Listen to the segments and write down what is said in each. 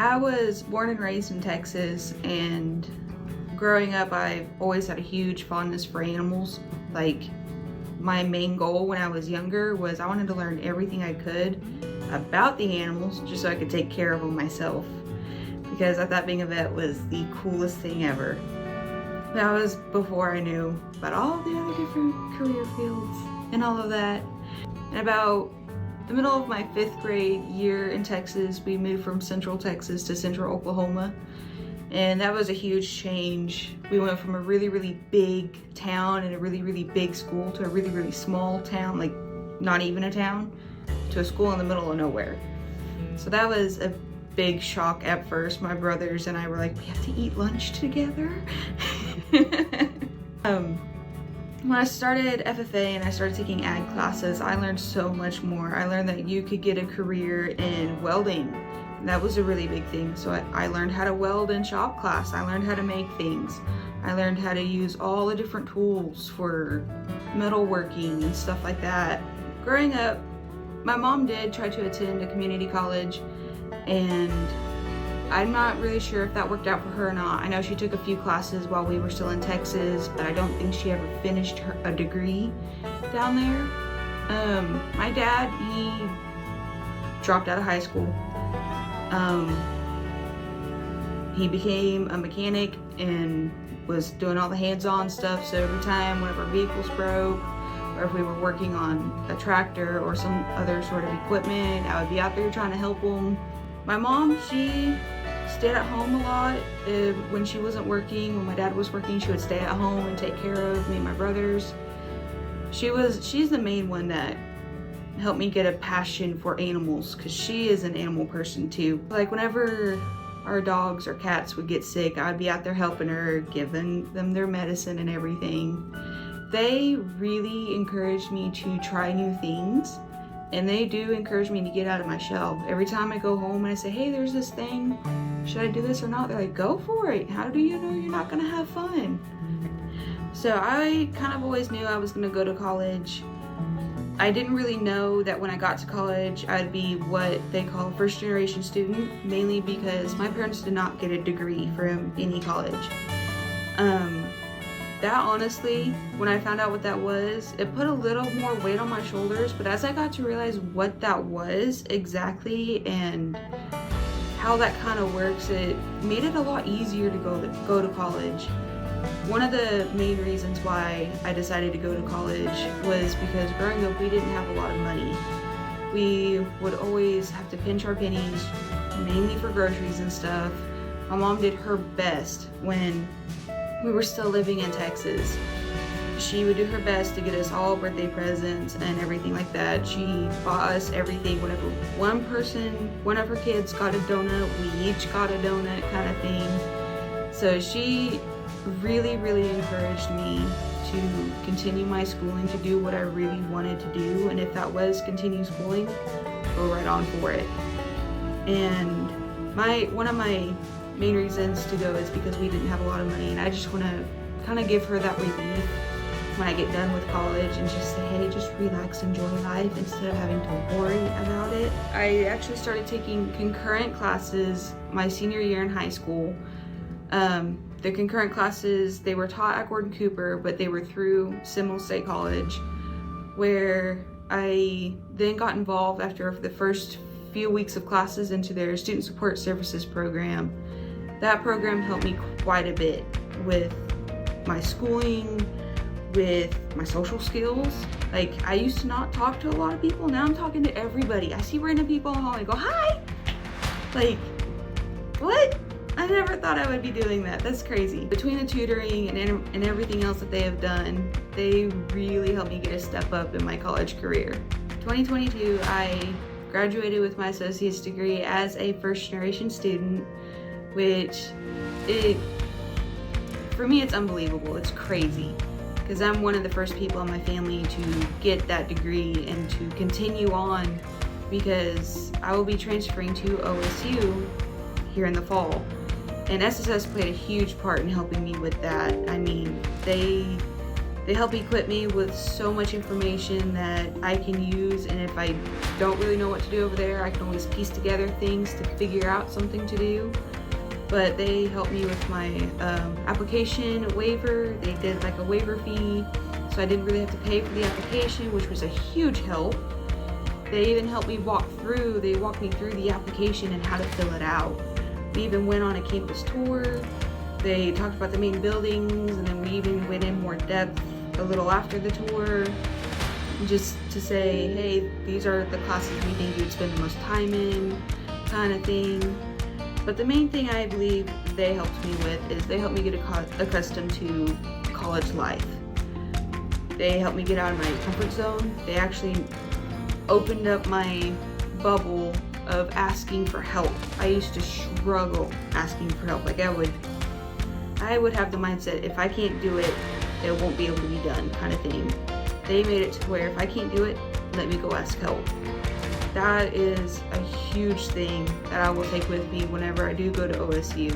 I was born and raised in Texas, and growing up I've always had a huge fondness for animals. Like, my main goal when I was younger was I wanted to learn everything I could about the animals just so I could take care of them myself, because I thought being a vet was the coolest thing ever. That was before I knew about all the other different career fields and all of that. And about the middle of my 5th grade year in Texas, we moved from Central Texas to Central Oklahoma. And that was a huge change. We went from a really, really big town and a really, really big school to a really, really small town, like not even a town, to a school in the middle of nowhere. So that was a big shock at first. My brothers and I were like, we have to eat lunch together. When I started FFA and I started taking ag classes, I learned so much more. I learned that you could get a career in welding. That was a really big thing. So I learned how to weld in shop class. I learned how to make things. I learned how to use all the different tools for metalworking and stuff like that. Growing up, my mom did try to attend a community college, and I'm not really sure if that worked out for her or not. I know she took a few classes while we were still in Texas, but I don't think she ever finished a degree down there. My dad, he dropped out of high school. He became a mechanic and was doing all the hands-on stuff, so every time one of our vehicles broke, or if we were working on a tractor or some other sort of equipment, I would be out there trying to help him. My mom, she stayed at home a lot. When she wasn't working, when my dad was working, she would stay at home and take care of me and my brothers. She's the main one that helped me get a passion for animals, because she is an animal person too. Like, whenever our dogs or cats would get sick, I'd be out there helping her, giving them their medicine and everything. They really encouraged me to try new things, and they do encourage me to get out of my shell. Every time I go home and I say, hey, there's this thing, should I do this or not? They're like, go for it. How do you know you're not gonna have fun? So I kind of always knew I was gonna go to college. I didn't really know that when I got to college, I'd be what they call a first-generation student, mainly because my parents did not get a degree from any college. That honestly, when I found out what that was, it put a little more weight on my shoulders, but as I got to realize what that was exactly and how that kind of works, it made it a lot easier to go to college. One of the main reasons why I decided to go to college was because growing up we didn't have a lot of money. We would always have to pinch our pennies, mainly for groceries and stuff. My mom did her best when we were still living in Texas. She would do her best to get us all birthday presents and everything like that. She bought us everything. Whenever one of her kids got a donut, we each got a donut, kind of thing. So she really, really encouraged me to continue my schooling, to do what I really wanted to do, and if that was continue schooling, go right on for it. And one of my main reasons to go is because we didn't have a lot of money, and I just want to kind of give her that relief when I get done with college and just say, hey, just relax, enjoy life instead of having to worry about it. I actually started taking concurrent classes my senior year in high school. The concurrent classes, they were taught at Gordon Cooper, but they were through Seminole State College, where I then got involved after the first few weeks of classes into their Student Support Services program. That program helped me quite a bit with my schooling, with my social skills. Like, I used to not talk to a lot of people. Now I'm talking to everybody. I see random people in the hall and I go, hi! Like, what? I never thought I would be doing that. That's crazy. Between the tutoring and everything else that they have done, they really helped me get a step up in my college career. 2022, I graduated with my associate's degree as a first-generation student, which, for me, it's unbelievable. It's crazy, because I'm one of the first people in my family to get that degree and to continue on, because I will be transferring to OSU here in the fall. And SSS played a huge part in helping me with that. I mean, they They help equip me with so much information that I can use, and if I don't really know what to do over there, I can always piece together things to figure out something to do. But they helped me with my application waiver. They did like a waiver fee, so I didn't really have to pay for the application, which was a huge help. They even helped me they walked me through the application and how to fill it out. We even went on a campus tour. They talked about the main buildings, and then we even went in more depth a little after the tour, just to say, hey, these are the classes we think you'd spend the most time in, kind of thing. But the main thing I believe they helped me with is they helped me get accustomed to college life. They helped me get out of my comfort zone. They actually opened up my bubble of asking for help. I used to struggle asking for help. Like I would have the mindset, if I can't do it, it won't be able to be done, kind of thing. They made it to where if I can't do it, let me go ask help. That is a huge thing that I will take with me whenever I do go to OSU.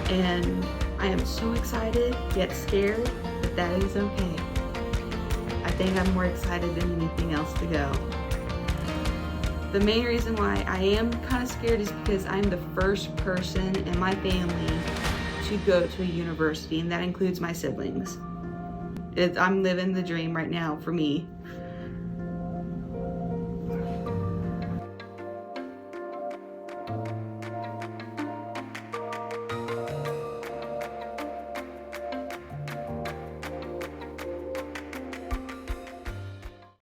And I am so excited, yet scared, but that is okay. I think I'm more excited than anything else to go. The main reason why I am kind of scared is because I'm the first person in my family to go to a university, and that includes my siblings. I'm living the dream right now for me.